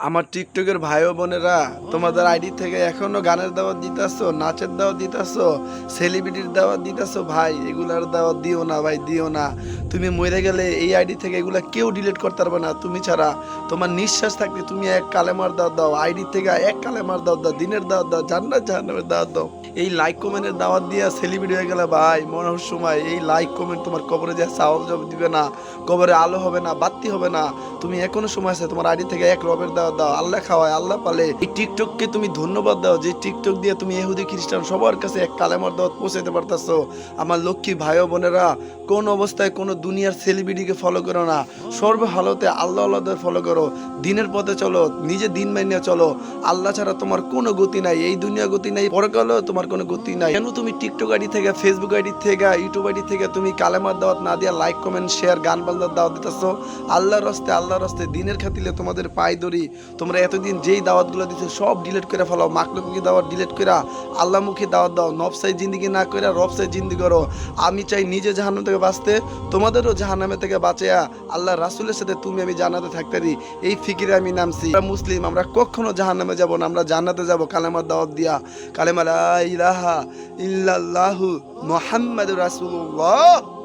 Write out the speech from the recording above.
আমার টিকটকের ভাই ও বোনেরা, তোমাদের আইডি থেকে এখনো গানের দাওয়াত দিতেছো, নাচের দাওয়াত দিতেছো, সেলিব্রিটির দাওয়াত দিতেছো। ভাই এগুলার দাওয়াত দিও না, ভাই দিও না। তুমি মরে গেলে এই আইডি থেকে এগুলা কেউ ডিলিট করতে পারবে না তুমি ছাড়া। তোমার নিঃশ্বাস থাকতে তুমি এক কালেমার দাওয়াত দাও, আইডি থেকে এক কালেমার দাওয়াত দাও, দিনের দাওয়াত দাও, জান্নাত জাহান্নামের দাওয়াত দাও। এই লাইক কমেন্টের দাওয়াত দিয়া সেলিব্রিটি হয়ে গেলে ভাই মরার সময় এই লাইক কমেন্ট তোমার কবরে যা সাহস দিবে না, কবরে আলো হবে না, বাতি হবে না। তুমি এখনো সময় আছে, তোমার আইডি থেকে এক রবের দাওয়াত দাও, আল্লাহ খাওয়ায় আল্লাহ পালে। এই টিকটককে তুমি ধন্যবাদ দাও যে টিকটক দিয়ে তুমি ইহুদি খ্রিস্টান সবার কাছে এক কালেমার দাওয়াত পৌঁছাতে পারতাছো। আমার লক্ষ্মী ভাই ও বোনেরা, কোন অবস্থায় কোনো দুনিয়ার সেলিব্রিটিকে ফলো করো না, সর্বহালতে আল্লাহ আল্লাহদের ফলো করো, দিনের পথে চলো, নিজে দিন মাইনে চলো। আল্লাহ ছাড়া তোমার কোনো গতি নাই, এই দুনিয়া গতি নাই, পরকালেও তোমার কোনো গতি নাই। কেন তুমি টিকটক আইডি থেকে, ফেসবুক আইডি থেকে, ইউটিউব আইডি থেকে তুমি কালেমার দাওয়াত না দিয়া লাইক কমেন্ট শেয়ার গান বাজনার দাওয়াত দিতেছো? আল্লাহর রাস্তে দিনের খাতিলে তোমাদের পায়ে ধরি। তোমরা এতদিন যেই দাওয়াতগুলো দিছো সব ডিলিট করে ফেলাও, মাকলুকি দাওয়াত ডিলিট করে আল্লাহমুখী দাওয়াত দাও। নফসাই জিন্দিগি না করে রবসাই জিন্দিগি করো। আমি চাই নিজে জাহান্নাম থেকে বাঁচতে, তোমাদেরও জাহান্নামে থেকে বাঁচিয়া আল্লাহ রাসূলের সাথে তুমি আমি জান্নাতে থাকতে পারি, এই ফিকিরে আমি নামছি। আমরা মুসলিম, আমরা কখনো জাহান্নামে যাব না, আমরা জান্নাতে যাব কালেমার দাওয়াত দিয়া। কালেমা লা ইলাহা ইল্লাল্লাহু মুহাম্মাদুর রাসূলুল্লাহ।